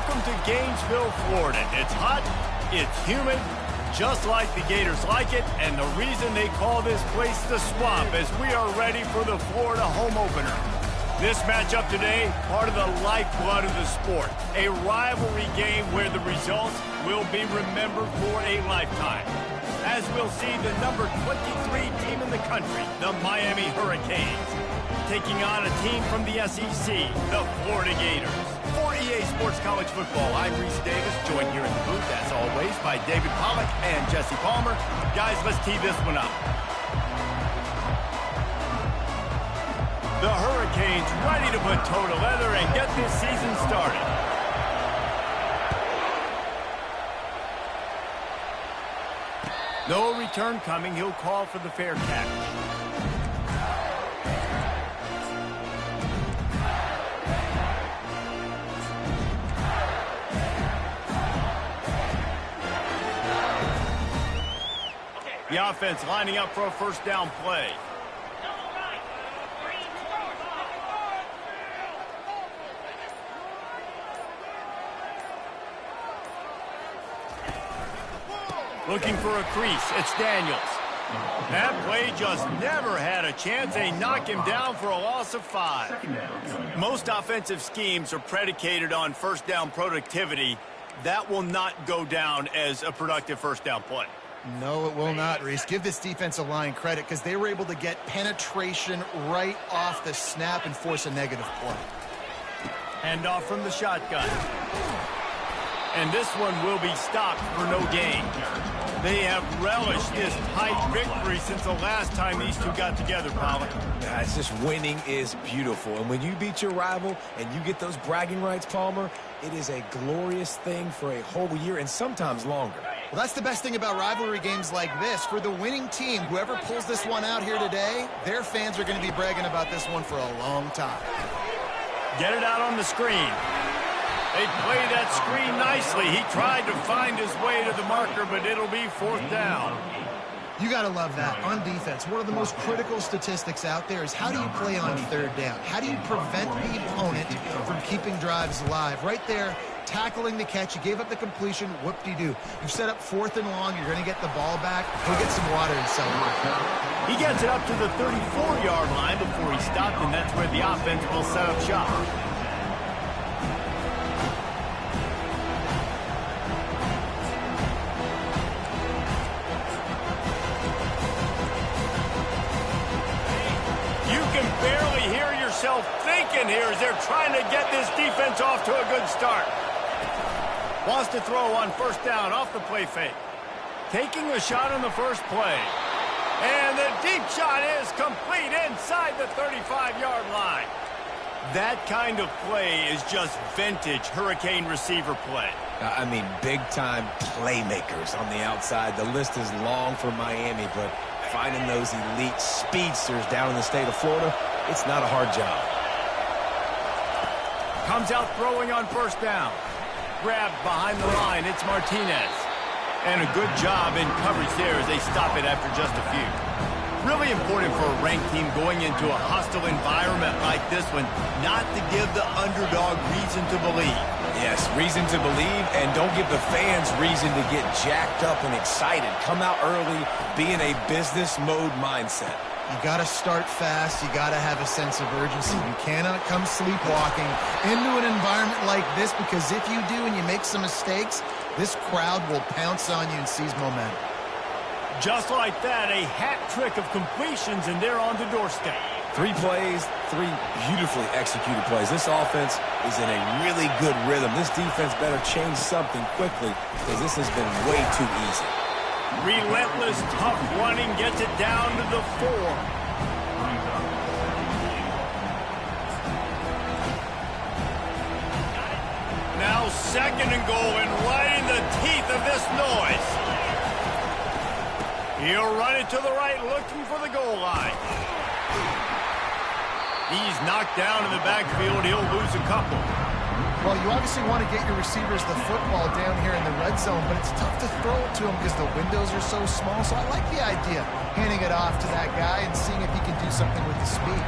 Welcome to Gainesville, Florida. It's hot, it's humid, just like the Gators like it, and the reason they call this place the Swamp as we are ready for the Florida home opener. This matchup today, part of the lifeblood of the sport, a rivalry game where the results will be remembered for a lifetime. As we'll see the number 23 team in the country, the Miami Hurricanes, taking on a team from the SEC, the Florida Gators. For EA Sports College Football, I'm Reese Davis, joined here in the booth, as always, by David Pollack and Jesse Palmer. Guys, let's tee this one up. The Hurricanes ready to put toe to leather and get this season started. No return coming. He'll call for the fair catch. The offense lining up for a first down play. Looking for a crease. It's Daniels. That play just never had a chance. They knock him down for a loss of 5. Most offensive schemes are predicated on first down productivity. That will not go down as a productive first down play. No, it will not, Reese. Give this defensive line credit because they were able to get penetration right off the snap and force a negative play. Handoff from the shotgun. And this one will be stopped for no gain. They have relished this tight victory since the last time these two got together, Pollard. It's just winning is beautiful. And when you beat your rival and you get those bragging rights, Palmer, it is a glorious thing for a whole year and sometimes longer. Well, that's the best thing about rivalry games like this. For the winning team, whoever pulls this one out here today, their fans are going to be bragging about this one for a long time. Get it out on the screen. They play that screen nicely. He tried to find his way to the marker, but it'll be fourth down. You got to love that. On defense, one of the most critical statistics out there is how do you play on third down? How do you prevent the opponent from keeping drives alive? Right there, tackling the catch. You gave up the completion. Whoop-de-doo. You've set up fourth and long. You're going to get the ball back. Go get some water and celebrate. He gets it up to the 34-yard line before he stopped, and that's where the offense will set up shop. Barely hear yourself thinking here as they're trying to get this defense off to a good start. Wants to throw on first down off the play fake. Taking a shot on the first play. And the deep shot is complete inside the 35-yard line. That kind of play is just vintage Hurricane receiver play. I mean, big-time playmakers on the outside. The list is long for Miami, but finding those elite speedsters down in the state of Florida, it's not a hard job. Comes out throwing on first down. Grabbed behind the line, it's Martinez. And a good job in coverage there as they stop it after just a few. Really important for a ranked team going into a hostile environment like this one, not to give the underdog reason to believe. Yes, reason to believe, and don't give the fans reason to get jacked up and excited. Come out early, be in a business mode mindset. You got to start fast. You got to have a sense of urgency. You cannot come sleepwalking into an environment like this because if you do and you make some mistakes, this crowd will pounce on you and seize momentum. Just like that, a hat trick of completions, and they're on the doorstep. 3 plays, 3 beautifully executed plays. This offense is in a really good rhythm. This defense better change something quickly because this has been way too easy. Relentless, tough running gets it down to the 4. Now second and goal, and right in the teeth of this noise. He'll run it to the right, looking for the goal line. He's knocked down in the backfield. He'll lose a couple. Well, you obviously want to get your receivers the football down here in the red zone, but it's tough to throw it to them because the windows are so small. So I like the idea, handing it off to that guy and seeing if he can do something with the speed.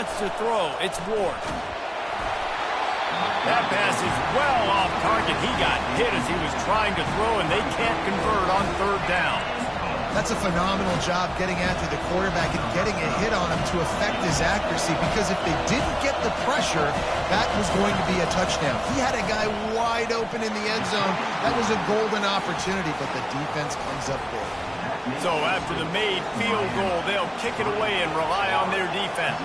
wants to throw. It's Ward. That pass is well off target. He got hit as he was trying to throw, and they can't convert on third down. That's a phenomenal job getting after the quarterback and getting a hit on him to affect his accuracy, because if they didn't get the pressure, that was going to be a touchdown. He had a guy wide open in the end zone. That was a golden opportunity, but the defense comes up big. So after the made field goal, they'll kick it away and rely on their defense.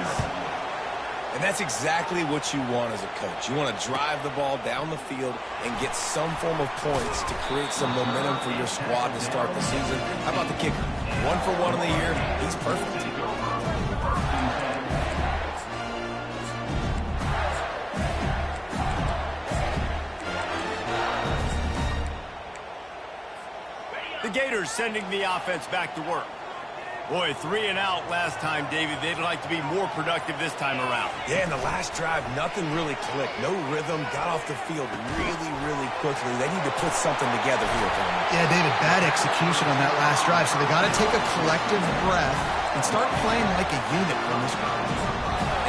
And that's exactly what you want as a coach. You want to drive the ball down the field and get some form of points to create some momentum for your squad to start the season. How about the kicker? 1 for 1 in the year. He's perfect. The Gators sending the offense back to work. Boy, 3 and out last time, David. They'd like to be more productive this time around. Yeah, in the last drive, nothing really clicked. No rhythm. Got off the field really, really quickly. They need to put something together here, Coleman. Yeah, David, bad execution on that last drive, so they got to take a collective breath and start playing like a unit on this one.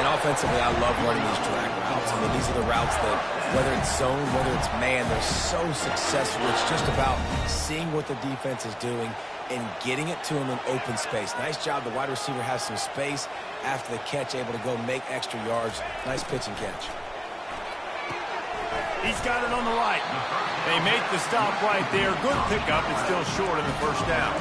And offensively, I love running these drag routes. I mean, these are the routes that, whether it's zone, whether it's man, they're so successful. It's just about seeing what the defense is doing and getting it to him in open space. Nice job. The wide receiver has some space after the catch, able to go make extra yards. Nice pitch and catch. He's got it on the right. They make the stop right there. Good pickup. It's still short of the first down.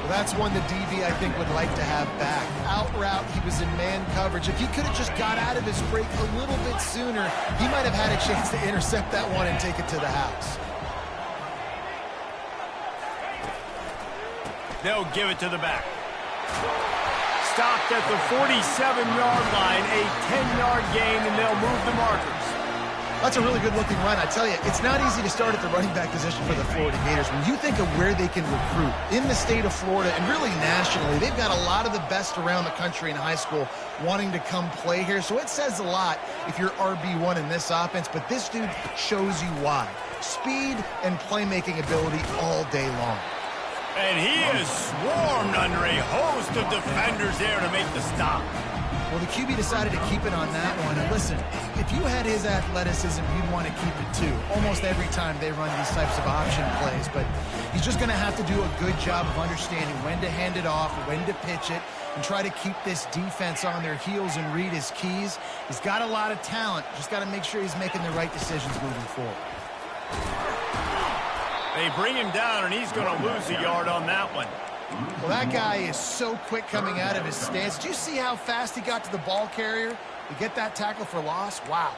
Well, that's one the DB, I think, would like to have back. Out route, he was in man coverage. If he could have just got out of his break a little bit sooner, he might have had a chance to intercept that one and take it to the house. They'll give it to the back. Stopped at the 47-yard line, a 10-yard gain, and they'll move the markers. That's a really good-looking run. I tell you, it's not easy to start at the running back position for the Florida Gators. When you think of where they can recruit in the state of Florida and really nationally, they've got a lot of the best around the country in high school wanting to come play here. So it says a lot if you're RB1 in this offense, but this dude shows you why. Speed and playmaking ability all day long. And he is swarmed under a host of defenders there to make the stop. Well, the QB decided to keep it on that one. And listen, if you had his athleticism, you'd want to keep it too. Almost every time they run these types of option plays. But he's just going to have to do a good job of understanding when to hand it off, when to pitch it, and try to keep this defense on their heels and read his keys. He's got a lot of talent. Just got to make sure he's making the right decisions moving forward. They bring him down, and he's going to lose a yard on that one. Well, that guy is so quick coming out of his stance. Do you see how fast he got to the ball carrier to get that tackle for loss? Wow.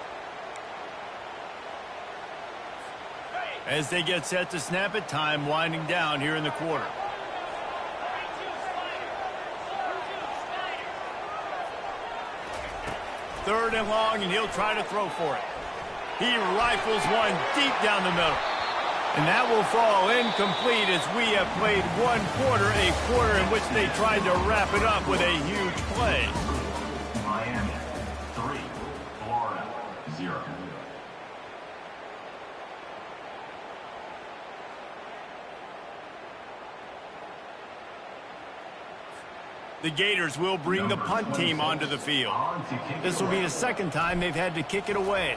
As they get set to snap it, time winding down here in the quarter. Third and long, and he'll try to throw for it. He rifles one deep down the middle. And that will fall incomplete as we have played one quarter, a quarter in which they tried to wrap it up with a huge play. Miami, 3, Florida, 0. The Gators will bring the punt team onto the field. This will be the second time they've had to kick it away.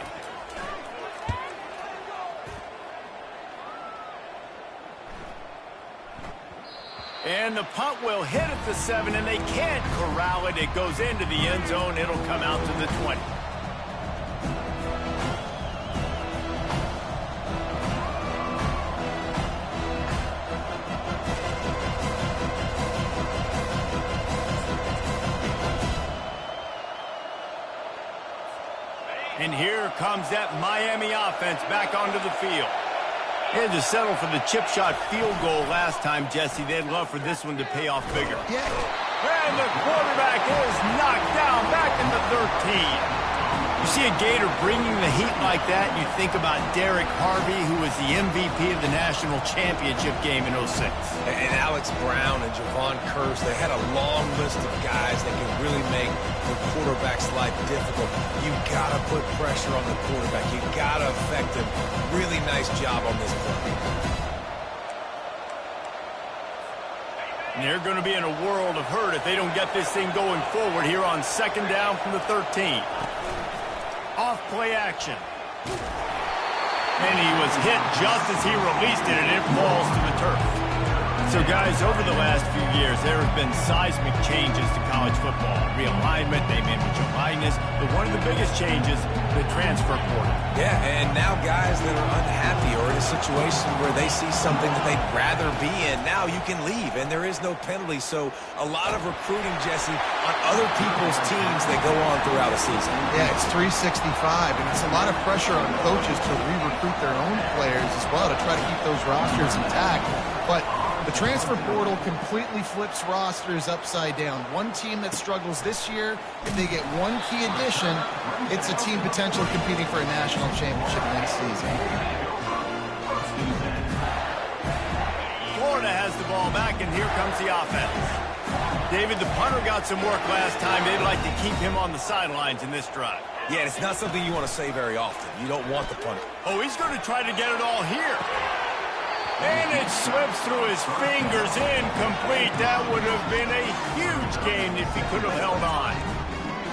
And the punt will hit at the 7, and they can't corral it. It goes into the end zone. It'll come out to the 20. And here comes that Miami offense back onto the field. They had to settle for the chip shot field goal last time, Jesse. They'd love for this one to pay off bigger. Yeah. And the quarterback is knocked down back in the 13. You see a Gator bringing the heat like that, you think about Derek Harvey, who was the MVP of the national championship game in 06. And Alex Brown and Javon Curse, they had a long list of guys that can really make the quarterback's life difficult. You got to put pressure on the quarterback. You got to affect him. Really nice job on this play. And they're going to be in a world of hurt if they don't get this thing going forward here on second down from the 13. Off play action. And he was hit just as he released it, and it falls to the turf. So, guys, over the last few years, there have been seismic changes to college football. Realignment, name, image, and likeness. But one of the biggest changes, the transfer portal. Yeah, and now guys that are unhappy or in a situation where they see something that they'd rather be in, now you can leave, and there is no penalty. So a lot of recruiting, Jesse, on other people's teams that go on throughout a season. Yeah, it's 365, and it's a lot of pressure on coaches to re-recruit their own players as well to try to keep those rosters intact. But the transfer portal completely flips rosters upside down. One team that struggles this year, if they get one key addition, it's a team potentially competing for a national championship next season. Florida has the ball back, and here comes the offense. David, the punter got some work last time. They'd like to keep him on the sidelines in this drive. Yeah, it's not something you want to say very often. You don't want the punter. Oh, he's going to try to get it all here. And it slips through his fingers, incomplete. That would have been a huge gain if he could have held on.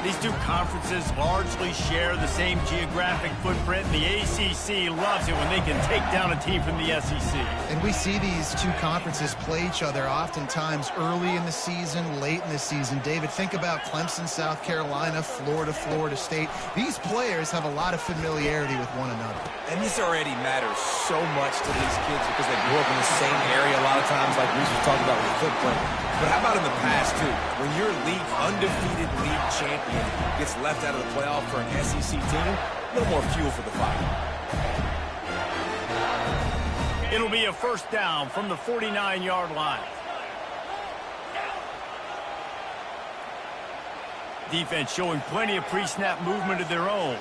These two conferences largely share the same geographic footprint. The ACC loves it when they can take down a team from the SEC. And we see these two conferences play each other oftentimes early in the season, late in the season. David, think about Clemson, South Carolina, Florida, Florida State. These players have a lot of familiarity with one another. And this already matters so much to these kids because they grew up in the same area a lot of times, like we just talked about with footprint. But how about in the past, too? When your undefeated league champion gets left out of the playoff for an SEC team, a little more fuel for the fire. It'll be a first down from the 49-yard line. Defense showing plenty of pre-snap movement of their own.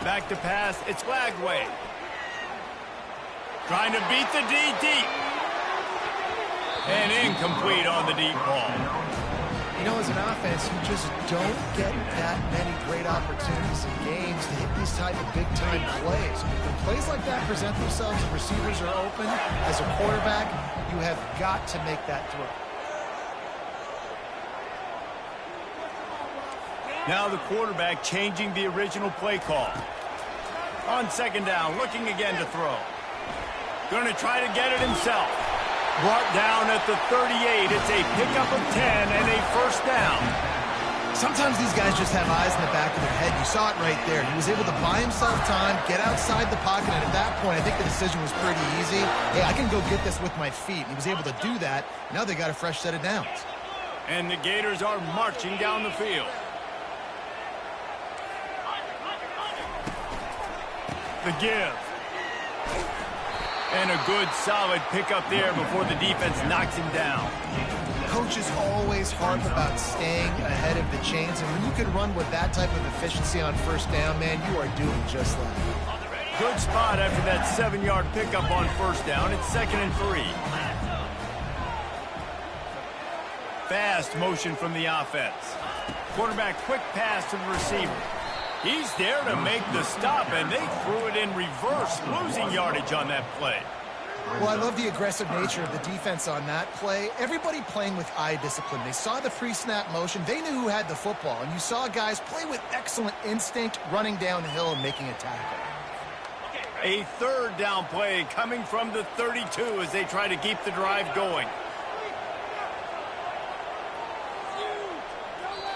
Back to pass, it's Lagway. Trying to beat the D deep. And incomplete on the deep ball. You know, as an offense, you just don't get that many great opportunities in games to hit these type of big-time plays. When plays like that present themselves and receivers are open, as a quarterback, you have got to make that throw. Now the quarterback changing the original play call. On second down, looking again to throw. Going to try to get it himself. Brought down at the 38. It's a pickup of 10 and a first down. Sometimes these guys just have eyes in the back of their head. You saw it right there. He was able to buy himself time, get outside the pocket, and at that point, I think the decision was pretty easy. Hey, I can go get this with my feet. He was able to do that. Now they got a fresh set of downs. And the Gators are marching down the field. The give. And a good, solid pickup there before the defense knocks him down. Coaches always harp about staying ahead of the chains, and when you can run with that type of efficiency on first down, man, you are doing just that. Good spot after that 7-yard pickup on first down. It's 2nd and 3. Fast motion from the offense. Quarterback quick pass to the receiver. He's there to make the stop, and they threw it in reverse, losing yardage on that play. Well, I love the aggressive nature of the defense on that play. Everybody playing with eye discipline. They saw the pre-snap motion. They knew who had the football, and you saw guys play with excellent instinct, running downhill and making a tackle. A third down play coming from the 32 as they try to keep the drive going.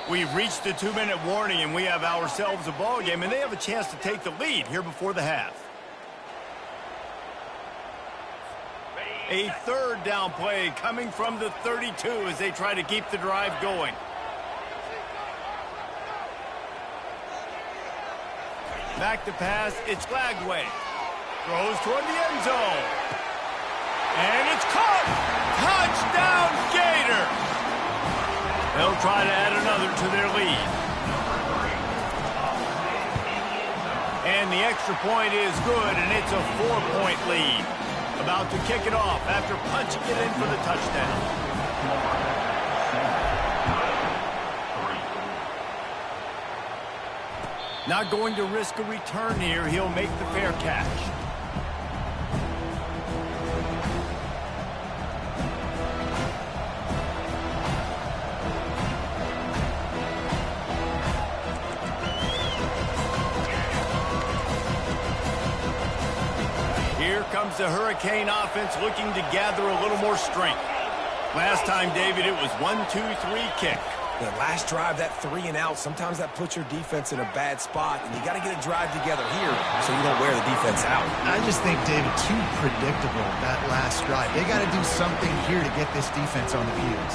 We've reached the 2-minute warning, and we have ourselves a ball game, and they have a chance to take the lead here before the half. A third down play coming from the 32 as they try to keep the drive going. Back to pass, it's Lagway. Throws toward the end zone. And it's caught! Touchdown, Gator! They'll try to add another to their lead. And the extra point is good, and it's a 4-point lead. About to kick it off after punching it in for the touchdown. Not going to risk a return here. He'll make the fair catch. the Hurricane offense looking to gather a little more strength. Last time, David, it was 1-2-3 kick. The last drive, that 3 and out, sometimes that puts your defense in a bad spot, and you got to get a drive together here so you don't wear the defense out. I just think, David, too predictable, that last drive. They got to do something here to get this defense on the field.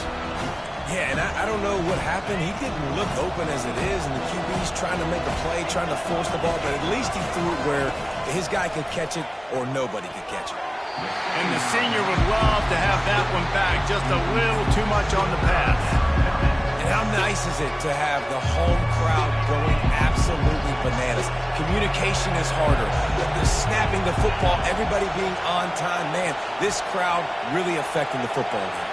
Yeah, and I don't know what happened. He didn't look open as it is, and the QB's trying to make a play, trying to force the ball, but at least he threw it where his guy could catch it or nobody could catch it. And the senior would love to have that one back, just a little too much on the pass. And how nice is it to have the home crowd going absolutely bananas? Communication is harder. The snapping the football, everybody being on time. Man, this crowd really affecting the football game.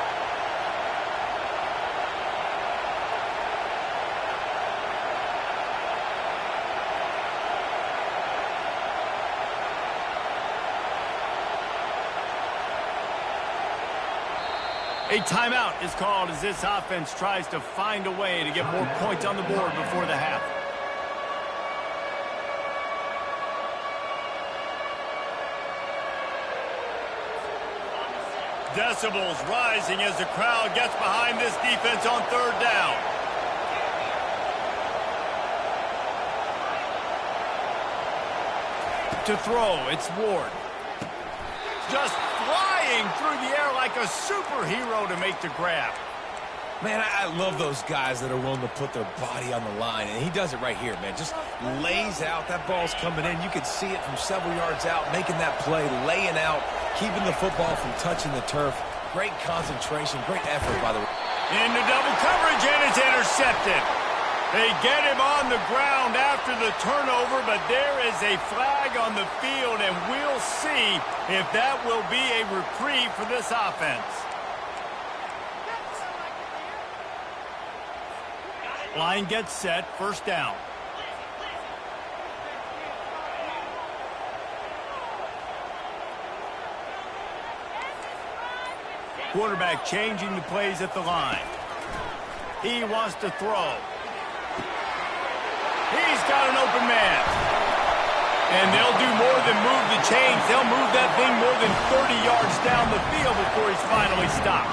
A timeout is called as this offense tries to find a way to get more points on the board before the half. Decibels rising as the crowd gets behind this defense on third down. To throw, it's Ward. Just flying through the air like a superhero to make the grab. Man, I love those guys that are willing to put their body on the line, and he does it right here, man. Just lays out. That ball's coming in. You can see it from several yards out, making that play, laying out, keeping the football from touching the turf. Great concentration, great effort, by the way. Into double coverage, and it's intercepted. They get him on the ground after the turnover, but there is a flag on the field, and we'll see if that will be a reprieve for this offense. Line gets set, first down. Quarterback changing the plays at the line. He wants to throw. He's got an open man. And they'll do more than move the chains. They'll move that thing more than 30 yards down the field before he's finally stopped.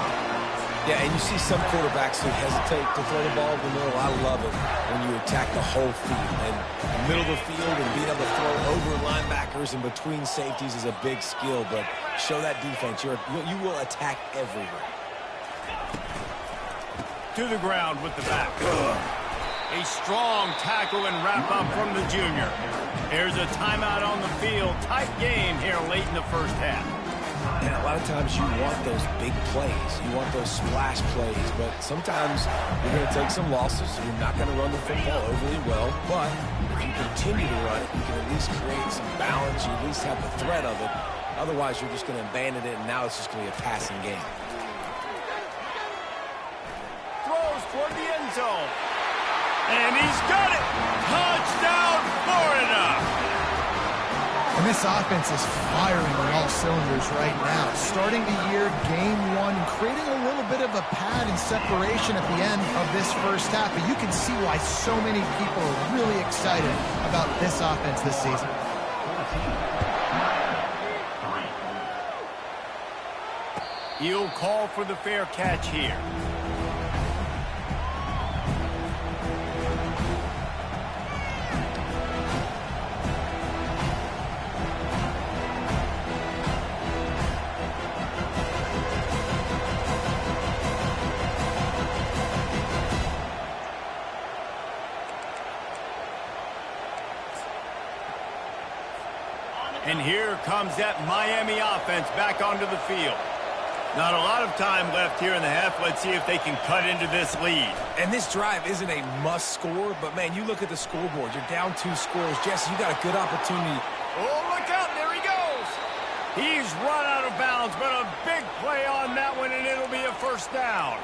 Yeah, and you see some quarterbacks who hesitate to throw the ball in the middle. I love it when you attack the whole field. And the middle of the field and being able to throw over linebackers and between safeties is a big skill. But show that defense. You will attack everywhere. To the ground with the back. A strong tackle and wrap-up from the junior. Here's a timeout on the field. Tight game here late in the first half. And a lot of times you want those big plays. You want those splash plays. But sometimes you're going to take some losses. You're not going to run the football overly well. But if you continue to run it, you can at least create some balance. You at least have the threat of it. Otherwise, you're just going to abandon it, and now it's just going to be a passing game. Throws toward the end zone. And he's got it! Touchdown, Florida! And this offense is firing on all cylinders right now. Starting the year, game one, creating a little bit of a pad and separation at the end of this first half. But you can see why so many people are really excited about this offense this season. He'll call for the fair catch here. And here comes that Miami offense back onto the field. Not a lot of time left here in the half. Let's see if they can cut into this lead. And this drive isn't a must score, but, man, you look at the scoreboard. You're down 2 scores. Jesse, you got a good opportunity. Oh, look out. There he goes. He's run out of bounds, but a big play on that one, and it'll be a first down.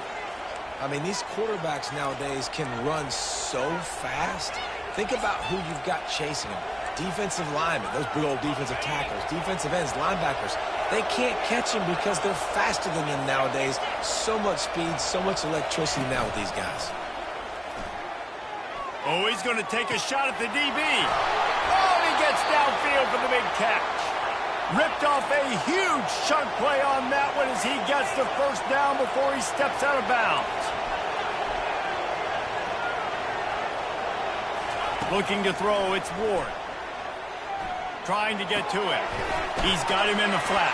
I mean, these quarterbacks nowadays can run so fast. Think about who you've got chasing them. Defensive linemen, those big old defensive tackles, defensive ends, linebackers. They can't catch them because they're faster than them nowadays. So much speed, so much electricity now with these guys. Oh, he's going to take a shot at the DB. Oh, and he gets downfield for the big catch. Ripped off a huge chunk play on that one as he gets the first down before he steps out of bounds. Looking to throw, it's Ward. Trying to get to it. He's got him in the flat.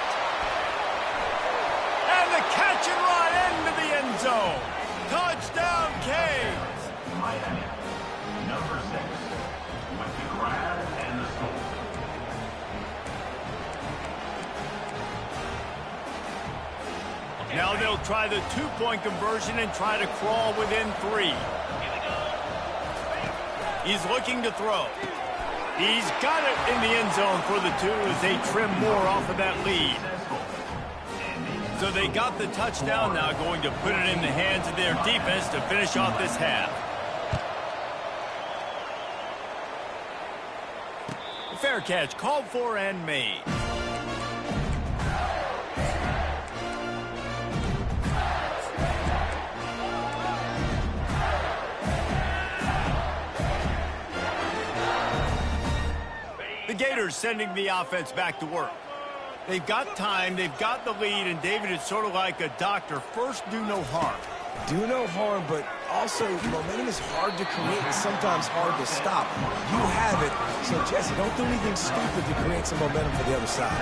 And the catch and run into the end zone. Touchdown, Canes. Miami, number 6, with the grab and the score. Now they'll try the two-point conversion and try to crawl within 3. He's looking to throw. He's got it in the end zone for the 2 as they trim more off of that lead. So they got the touchdown, now going to put it in the hands of their defense to finish off this half. Fair catch called for and made. The Gators sending the offense back to work. They've got time, they've got the lead, and David, it's sort of like a doctor. First, do no harm. Do no harm, but also momentum is hard to create and sometimes hard to stop. You have it, so Jesse, don't do anything stupid to create some momentum for the other side.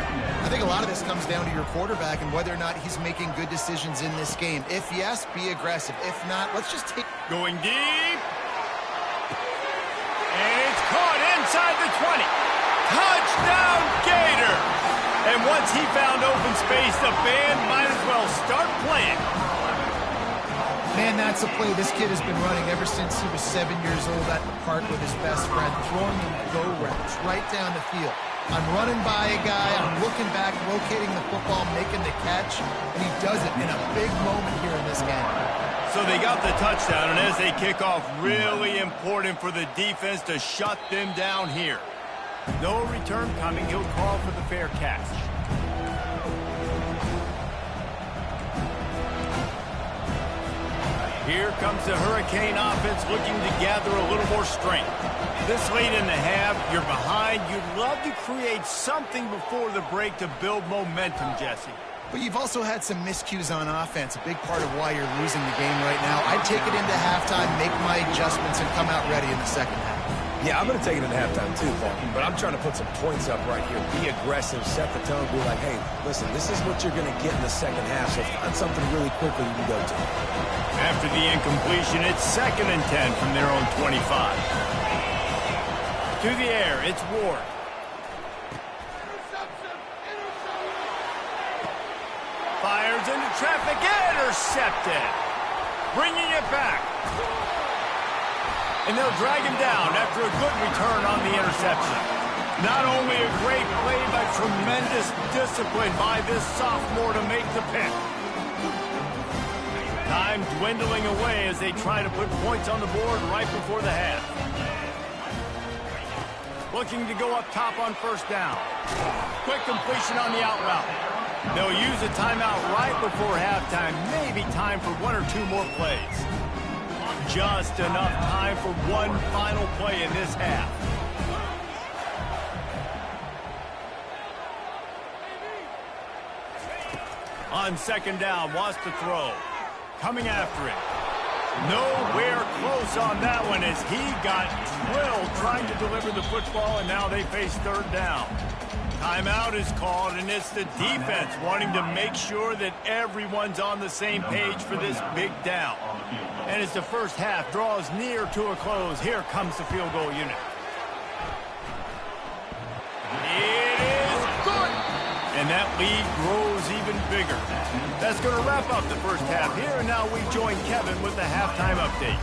I think a lot of this comes down to your quarterback and whether or not he's making good decisions in this game. If yes, be aggressive. If not, let's just take... Going deep. And it's caught inside the 20. Touchdown, Gator! And once he found open space, the band might as well start playing. Man, that's a play this kid has been running ever since he was 7 years old at the park with his best friend, throwing him go routes right down the field. I'm running by a guy, I'm looking back, locating the football, making the catch, and he does it in a big moment here in this game. So they got the touchdown, and as they kick off, really important for the defense to shut them down here. No return coming. He'll call for the fair catch. Here comes the Hurricane offense looking to gather a little more strength. This late in the half, you're behind. You'd love to create something before the break to build momentum, Jesse. But you've also had some miscues on offense, a big part of why you're losing the game right now. I'd take it into halftime, make my adjustments, and come out ready in the second half. Yeah, I'm going to take it into halftime too, Paul. But I'm trying to put some points up right here. Be aggressive, set the tone, be like, hey, listen, this is what you're going to get in the second half, so find something really quickly you can go to. After the incompletion, it's 2nd and 10 from their own 25. To the air, it's Ward. Fires into traffic, intercepted. Bringing it back. And they'll drag him down after a good return on the interception. Not only a great play, but tremendous discipline by this sophomore to make the pick. Time dwindling away as they try to put points on the board right before the half. Looking to go up top on first down. Quick completion on the out route. They'll use a timeout right before halftime. Maybe time for 1 or 2 more plays. Just enough time for one final play in this half. On second down, wants to throw. Coming after it. Nowhere close on that one as he got drilled trying to deliver the football, and now they face third down. Timeout is called, and it's the defense wanting to make sure that everyone's on the same page for this big down. And as the first half draws near to a close, here comes the field goal unit. It is good! And that lead grows even bigger. That's going to wrap up the first half here, and now we join Kevin with the halftime update.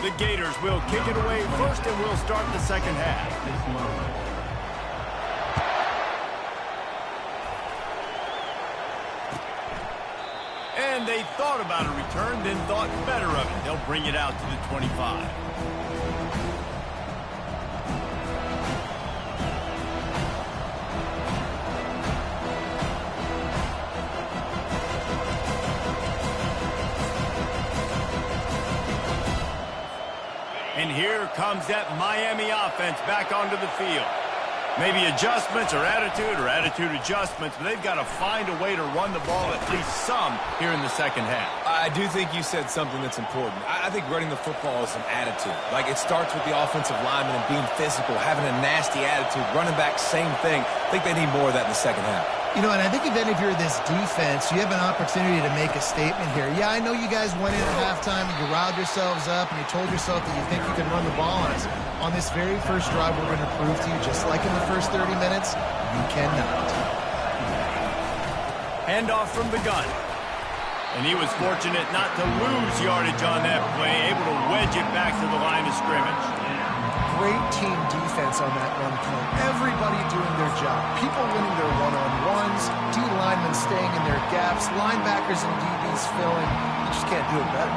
The Gators will kick it away first, and we'll start the second half. And they thought about a return, then thought better of it. They'll bring it out to the 25. And here comes that Miami offense back onto the field. Maybe adjustments or attitude adjustments, but they've got to find a way to run the ball at least some here in the second half. I do think you said something that's important. I think running the football is an attitude. Like, it starts with the offensive lineman and being physical, having a nasty attitude. Running back, same thing. I think they need more of that in the second half. You know, and I think even if you're this defense, you have an opportunity to make a statement here. Yeah, I know you guys went in at halftime and you riled yourselves up and you told yourself that you think you can run the ball on us. On this very first drive, we're going to prove to you, just like in the first 30 minutes, you cannot. Handoff from the gun. And he was fortunate not to lose yardage on that play, able to wedge it back to the line of scrimmage. Great team defense on that run play. Everybody doing their job. People winning their one-on-ones, D linemen staying in their gaps, linebackers and DBs filling. You just can't do it better.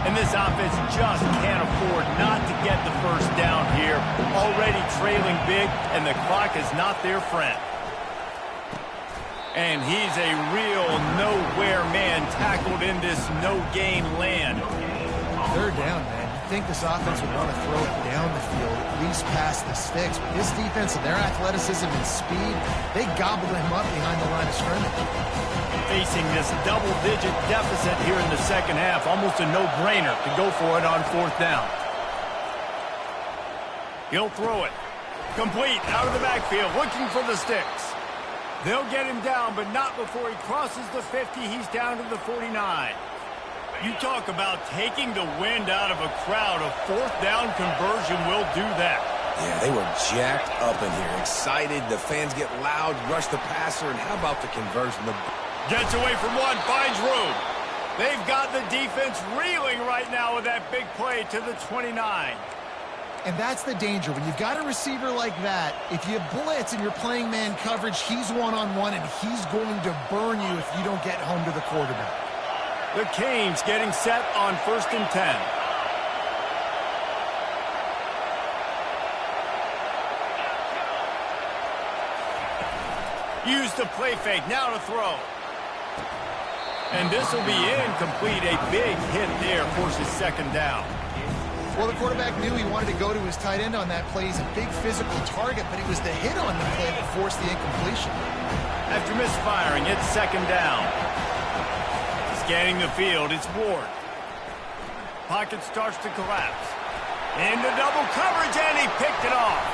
And this offense just can't afford not to get the first down here. Already trailing big, and the clock is not their friend. And he's a real nowhere man tackled in this no-gain land. Third down, man. You'd think this offense would want to throw it down the field, at least past the sticks. But this defense and their athleticism and speed, they gobbled him up behind the line of scrimmage. Facing this double-digit deficit here in the second half, almost a no-brainer to go for it on fourth down. He'll throw it. Complete, out of the backfield, looking for the sticks. They'll get him down, but not before he crosses the 50. He's down to the 49. You talk about taking the wind out of a crowd. A fourth down conversion will do that. Yeah, they were jacked up in here, excited. The fans get loud, rush the passer, and how about the conversion? Gets away from one, finds room. They've got the defense reeling right now with that big play to the 29. And that's the danger. When you've got a receiver like that, if you blitz and you're playing man coverage, he's one-on-one, and he's going to burn you if you don't get home to the quarterback. The Canes getting set on 1st and 10. Use the play fake, now to throw. And this will be incomplete. A big hit there forces second down. Well, the quarterback knew he wanted to go to his tight end on that play. He's a big physical target, but it was the hit on the play that forced the incompletion. After misfiring, it's second down. Scanning the field, it's Ward. Pocket starts to collapse. Into double coverage, and he picked it off.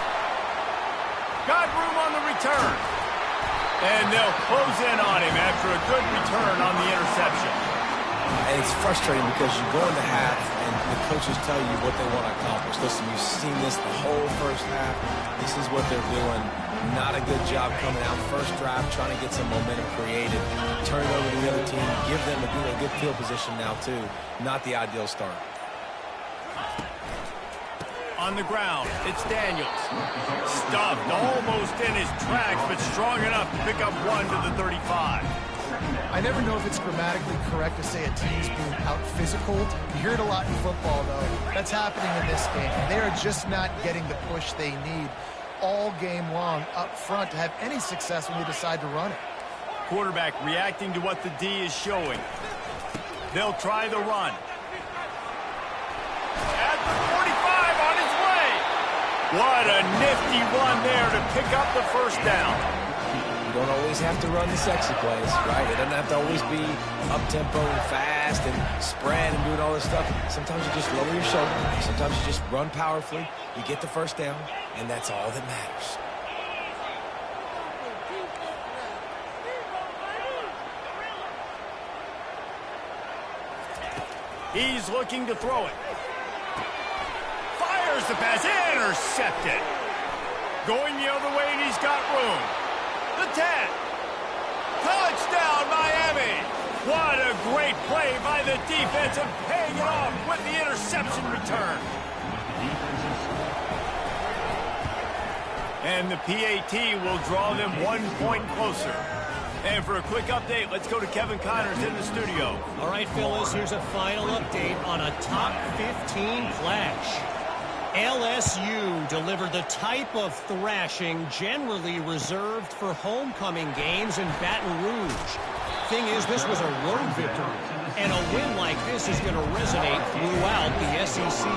Got room on the return. And they'll close in on him after a good return on the interception. And it's frustrating because you go into half and the coaches tell you what they want to accomplish. Listen, you've seen this the whole first half. This is what they're doing. Not a good job coming out first drive, trying to get some momentum created. Turn it over to the other team. Give them a good field position now, too. Not the ideal start. On the ground, it's Daniels. Stuffed almost in his tracks, but strong enough to pick up one to the 35. I never know if it's grammatically correct to say a team's being out-physical. You hear it a lot in football, though. That's happening in this game. They are just not getting the push they need all game long up front to have any success when they decide to run it. Quarterback reacting to what the D is showing. They'll try the run. At the 45 on his way. What a nifty run there to pick up the first down. You don't always have to run the sexy plays, right? It doesn't have to always be up-tempo and fast and spread and doing all this stuff. Sometimes you just lower your shoulder. Sometimes you just run powerfully. You get the first down, and that's all that matters. He's looking to throw it. Fires the pass, intercepted. Going the other way, and he's got room. The 10. Touchdown, Miami. What a great play by the defense and paying it off with the interception return. And the PAT will draw them 1 point closer. And for a quick update, let's go to Kevin Connors in the studio. All right, fellas, here's a final update on a top 15 clash. LSU delivered the type of thrashing generally reserved for homecoming games in Baton Rouge. Thing is, this was a road victory. And a win like this is going to resonate throughout the SEC.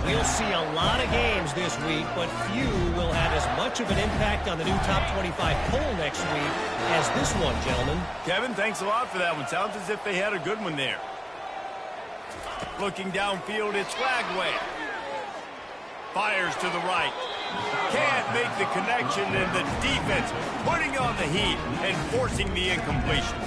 We'll see a lot of games this week, but few will have as much of an impact on the new top 25 poll next week as this one, gentlemen. Kevin, thanks a lot for that one. Sounds as if they had a good one there. Looking downfield, it's Flagway. Fires to the right. Can't make the connection, and the defense putting on the heat and forcing the incompletion.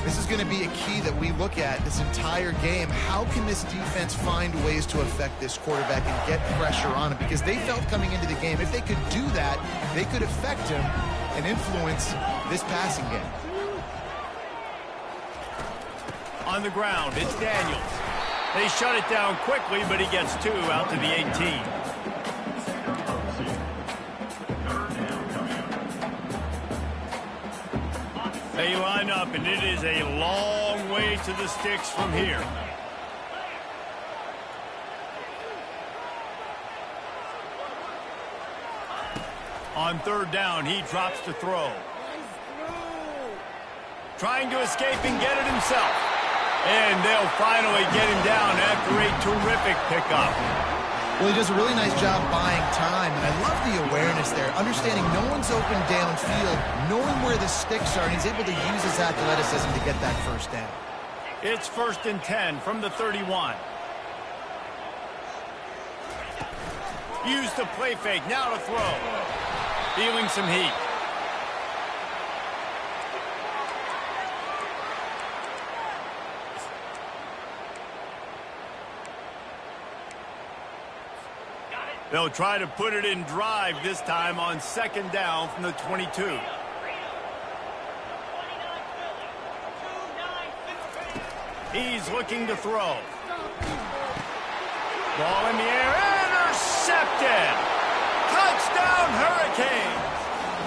This is going to be a key that we look at this entire game. How can this defense find ways to affect this quarterback and get pressure on him? Because they felt coming into the game, if they could do that, they could affect him and influence this passing game. On the ground, it's Daniels. They shut it down quickly, but he gets 2 out to the 18. They line up, and it is a long way to the sticks from here. On 3rd down, he drops to throw. Trying to escape and get it himself. And they'll finally get him down after a terrific pickup. Well, he does a really nice job buying time, and I love the awareness there, understanding no one's open downfield, knowing where the sticks are, and he's able to use his athleticism to get that 1st down. It's 1st and 10 from the 31. Use the play fake, now to throw. Feeling some heat. They'll try to put it in drive this time on 2nd down from the 22. He's looking to throw. Ball in the air, intercepted! Touchdown Hurricanes!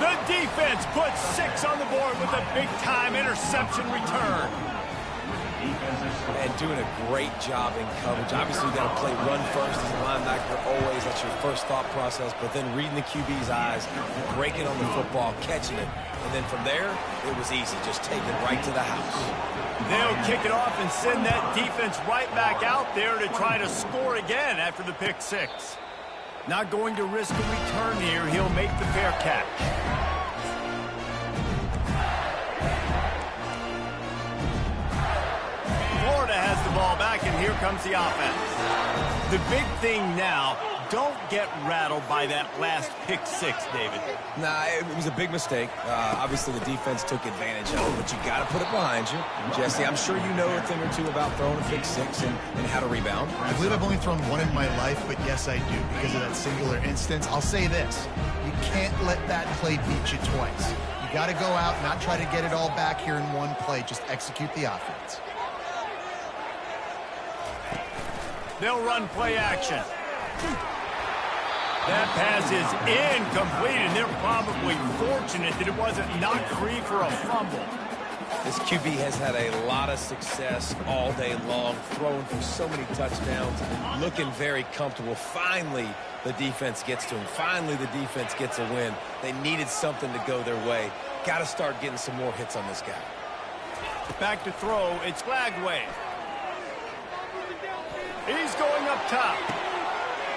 The defense puts 6 on the board with a big-time interception return. And doing a great job in coverage. Obviously, you got to play run first as a linebacker always. That's your first thought process. But then reading the QB's eyes, breaking on the football, catching it. And then from there, it was easy. Just take it right to the house. They'll kick it off and send that defense right back out there to try to score again after the pick 6. Not going to risk a return here. He'll make the fair catch. Florida has the ball back, and here comes the offense. The big thing now, don't get rattled by that last pick 6, David. Nah, it was a big mistake. Obviously, the defense took advantage of it, but you got to put it behind you. Jesse, I'm sure you know a thing or two about throwing a pick 6 and how to rebound. I believe I've only thrown 1 in my life, but yes, I do, because of that singular instance. I'll say this. You can't let that play beat you twice. You got to go out, not try to get it all back here in one play. Just execute the offense. They'll run play action. That pass is incomplete, and they're probably fortunate that it wasn't knocked free for a fumble. This QB has had a lot of success all day long, throwing for so many touchdowns, looking very comfortable. Finally, the defense gets to him. Finally, the defense gets a win. They needed something to go their way. Got to start getting some more hits on this guy. Back to throw, it's Flagway. He's going up top.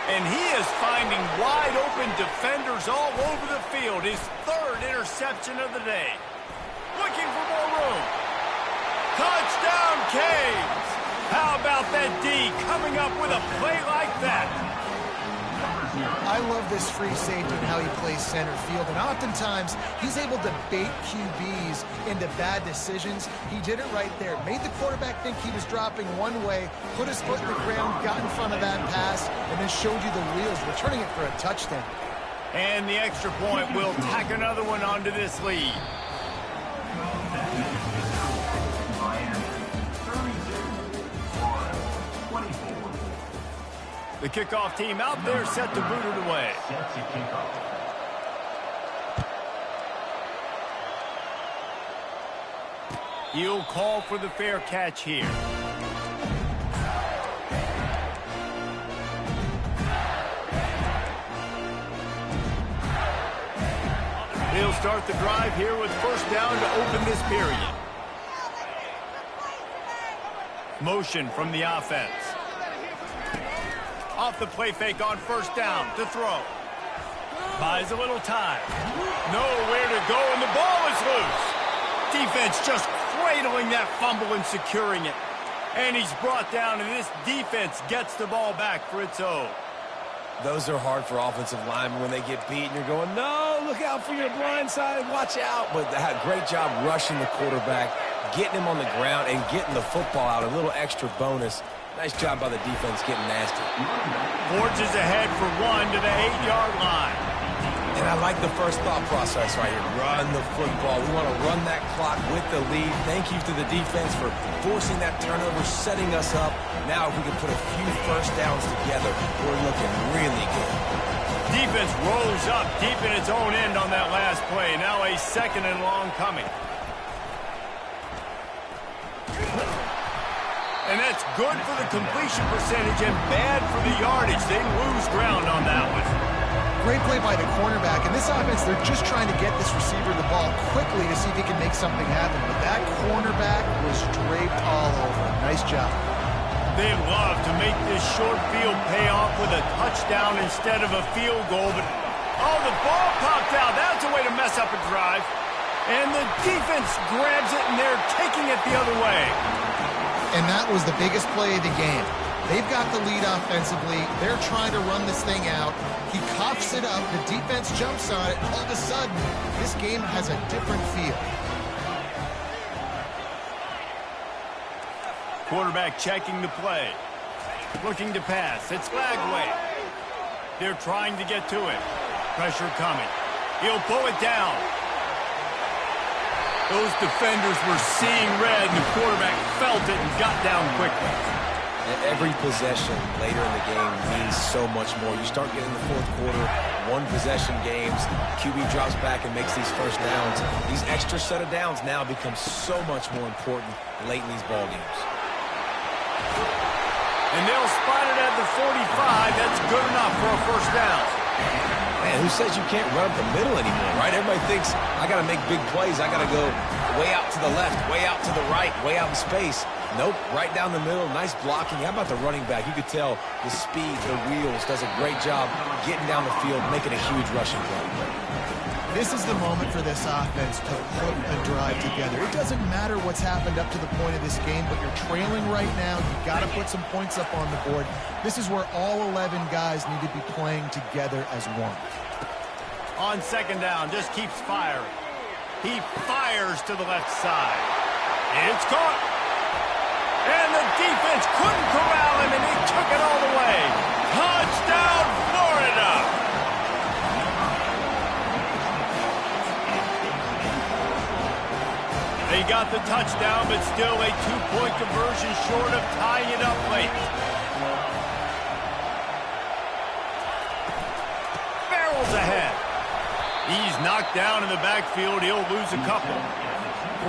And he is finding wide open defenders all over the field. His 3rd interception of the day. Looking for more room. Touchdown, Canes! How about that D coming up with a play like that? I love this free safety and how he plays center field, and oftentimes he's able to bait QBs into bad decisions. He did it right there. Made the quarterback think he was dropping one way, put his foot in the ground, got in front of that pass, and then showed you the wheels, returning it for a touchdown. And the extra point will tack another one onto this lead. The kickoff team out there set to boot it away. He'll call for the fair catch here. He'll start the drive here with 1st down to open this period. Motion from the offense. Off the play fake on first down to throw. Buys a little time. Nowhere to go, and the ball is loose. Defense just cradling that fumble and securing it. And he's brought down, and this defense gets the ball back for its own. Those are hard for offensive linemen when they get beat and you're going, no, look out for your blind side, watch out. But they had a great job rushing the quarterback, getting him on the ground, and getting the football out, a little extra bonus. Nice job by the defense getting nasty. Forges ahead for 1 to the 8-yard line. And I like the first thought process right here. Run the football. We want to run that clock with the lead. Thank you to the defense for forcing that turnover, setting us up. Now if we can put a few first downs together, we're looking really good. Defense rose up deep in its own end on that last play. Now a 2nd and long coming. And that's good for the completion percentage and bad for the yardage. They lose ground on that one. Great play by the cornerback. In this offense, they're just trying to get this receiver the ball quickly to see if he can make something happen. But that cornerback was draped all over. Nice job. They love to make this short field pay off with a touchdown instead of a field goal. But, oh, the ball popped out. That's a way to mess up a drive. And the defense grabs it, and they're taking it the other way. And that was the biggest play of the game. They've got the lead offensively. They're trying to run this thing out. He coughs it up. The defense jumps on it. All of a sudden, this game has a different feel. Quarterback checking the play. Looking to pass. It's Lagway. They're trying to get to it. Pressure coming. He'll pull it down. Those defenders were seeing red, and the quarterback felt it and got down quickly. Every possession later in the game means so much more. You start getting the fourth quarter, one-possession games, QB drops back and makes these first downs. These extra set of downs now become so much more important late in these ball games. And they'll spot it at the 45. That's good enough for a first down. Man, who says you can't run up the middle anymore, right? Everybody thinks, I got to make big plays. I got to go way out to the left, way out to the right, way out in space. Nope, right down the middle, nice blocking. How about the running back? You could tell the speed, the wheels, does a great job getting down the field, making a huge rushing play. This is the moment for this offense to put a drive together. It doesn't matter what's happened up to the point of this game, but you're trailing right now. You've got to put some points up on the board. This is where all 11 guys need to be playing together as one. On 2nd down, just keeps firing. He fires to the left side. It's caught. And the defense couldn't corral him, and he took it all the way. Touchdown, Florida! They got the touchdown, but still a 2-point conversion short of tying it up late. Barrels ahead. He's knocked down in the backfield. He'll lose a couple.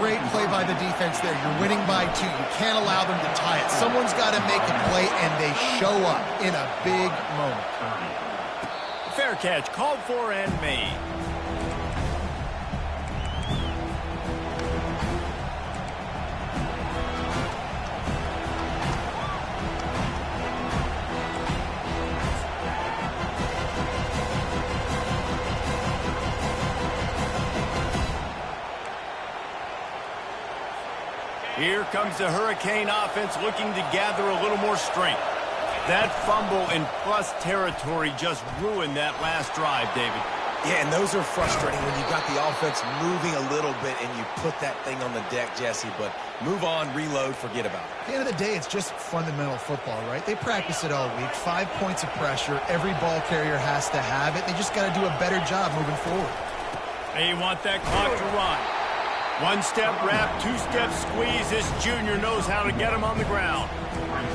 Great play by the defense there. You're winning by 2. You can't allow them to tie it. Someone's got to make a play, and they show up in a big moment. Fair catch, called for and made. Here comes the Hurricane offense looking to gather a little more strength. That fumble in plus territory just ruined that last drive, David. Yeah, and those are frustrating when you got the offense moving a little bit and you put that thing on the deck, Jesse. But move on, reload, forget about it. At the end of the day, it's just fundamental football, right? They practice it all week. 5 points of pressure. Every ball carrier has to have it. They just got to do a better job moving forward. They want that clock to run. 1-step wrap, 2-step squeeze. This junior knows how to get him on the ground.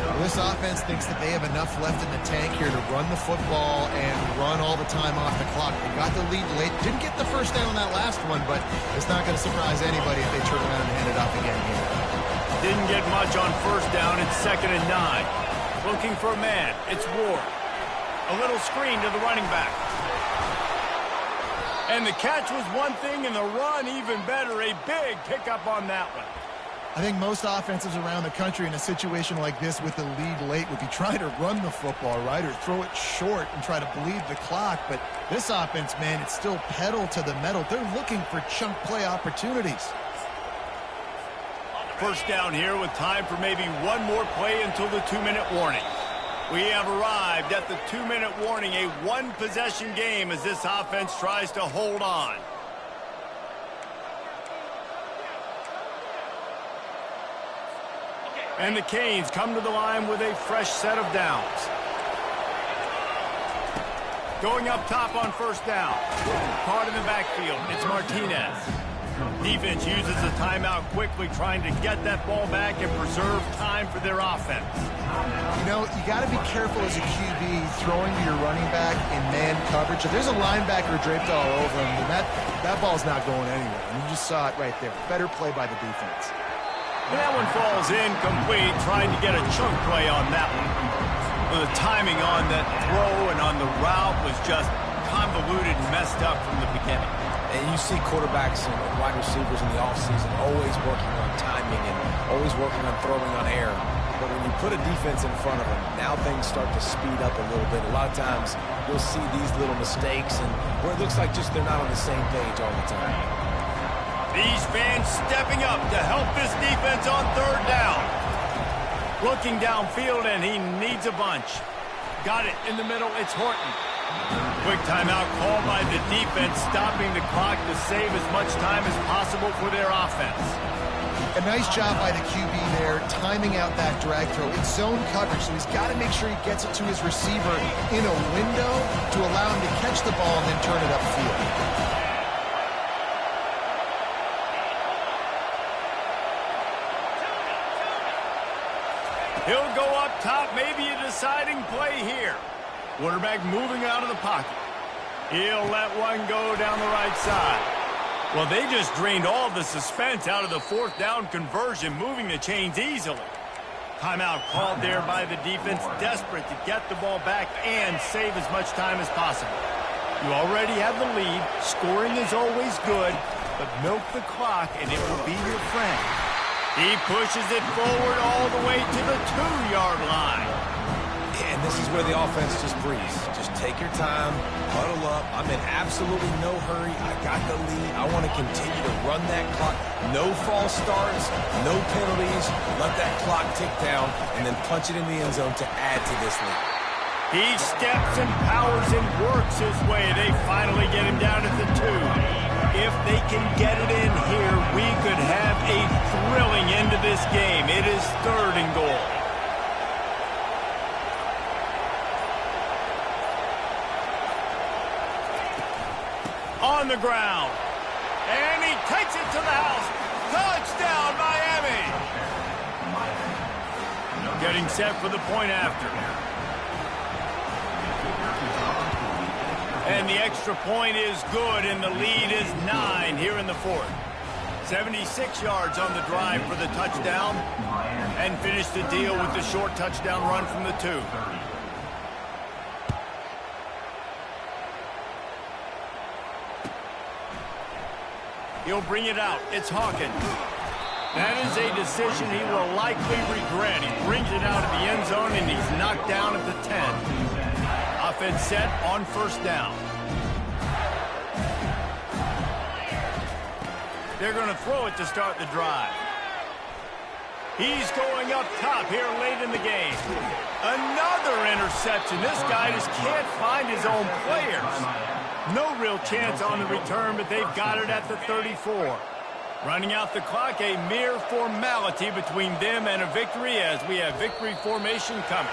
Well, this offense thinks that they have enough left in the tank here to run the football and run all the time off the clock. They got the lead late. Didn't get the first down on that last one, but it's not going to surprise anybody if they turn around and hand it off again here. Didn't get much on first down. It's 2nd and 9. Looking for a man. It's Ward. A little screen to the running back. And the catch was one thing, and the run even better. A big pickup on that one. I think most offenses around the country in a situation like this with the lead late would be trying to run the football, right, or throw it short and try to bleed the clock. But this offense, man, it's still pedal to the metal. They're looking for chunk play opportunities. First down here with time for maybe one more play until the 2-minute warning. We have arrived at the 2-minute warning, a one-possession game as this offense tries to hold on. And the Canes come to the line with a fresh set of downs. Going up top on first down. Caught in the backfield. It's Martinez. Defense uses a timeout quickly, trying to get that ball back and preserve time for their offense. You know, you got to be careful as a QB throwing to your running back in man coverage. If there's a linebacker draped all over him, then that ball's not going anywhere. And you just saw it right there. Better play by the defense. And that one falls incomplete, trying to get a chunk play on that one. Well, the timing on that throw and on the route was just convoluted and messed up from the beginning. And you see quarterbacks and wide receivers in the offseason always working on timing and always working on throwing on air. But when you put a defense in front of them, now things start to speed up a little bit. A lot of times you'll see these little mistakes and where it looks like just they're not on the same page all the time. These fans stepping up to help this defense on third down. Looking downfield, and he needs a bunch. Got it in the middle. It's Horton. Quick timeout called by the defense, stopping the clock to save as much time as possible for their offense. A nice job by the QB there, timing out that drag throw. It's zone coverage, so he's got to make sure he gets it to his receiver in a window to allow him to catch the ball and then turn it upfield. He'll go up top, maybe a deciding play here. Quarterback moving out of the pocket. He'll let one go down the right side. Well, they just drained all the suspense out of the fourth down conversion, moving the chains easily. Timeout called there by the defense, desperate to get the ball back and save as much time as possible. You already have the lead. Scoring is always good, but milk the clock and it will be your friend. He pushes it forward all the way to the 2-yard line. And this is where the offense just breathes. Just take your time, huddle up. I'm in absolutely no hurry. I got the lead. I want to continue to run that clock. No false starts, no penalties. Let that clock tick down and then punch it in the end zone to add to this lead. He steps and powers and works his way. They finally get him down at the 2. If they can get it in here, we could have a thrilling end to this game. It is 3rd and goal. On the ground. And he takes it to the house. Touchdown, Miami. Getting set for the point after. And the extra point is good, and the lead is 9 here in the 4th. 76 yards on the drive for the touchdown, and finish the deal with the short touchdown run from the 2. He'll bring it out. It's Hawkins. That is a decision he will likely regret. He brings it out of the end zone, and he's knocked down at the 10. Offense set on first down. They're going to throw it to start the drive. He's going up top here late in the game. Another interception. This guy just can't find his own players. No real chance on the return, but they've got it at the 34. Running out the clock, a mere formality between them and a victory as we have victory formation coming.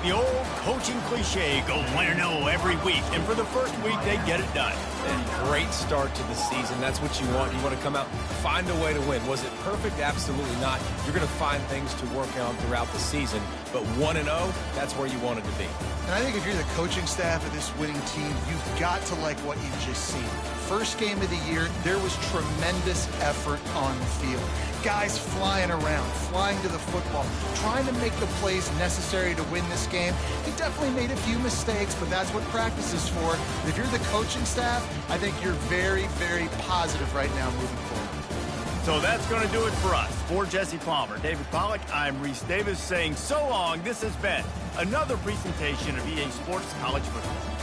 The old coaching cliche, go 1-0 every week. And for the first week, they get it done. And great start to the season. That's what you want. You want to come out, find a way to win. Was it perfect? Absolutely not. You're going to find things to work on throughout the season. But 1-0, that's where you wanted to be. And I think if you're the coaching staff of this winning team, you've got to like what you've just seen. First game of the year, there was tremendous effort on the field. Guys flying around, flying to the football, trying to make the plays necessary to win this game. They definitely made a few mistakes, but that's what practice is for. If you're the coaching staff, I think you're very, very positive right now moving forward. So that's going to do it for us. For Jesse Palmer, David Pollack, I'm Reese Davis saying so long. This has been another presentation of EA Sports College Football.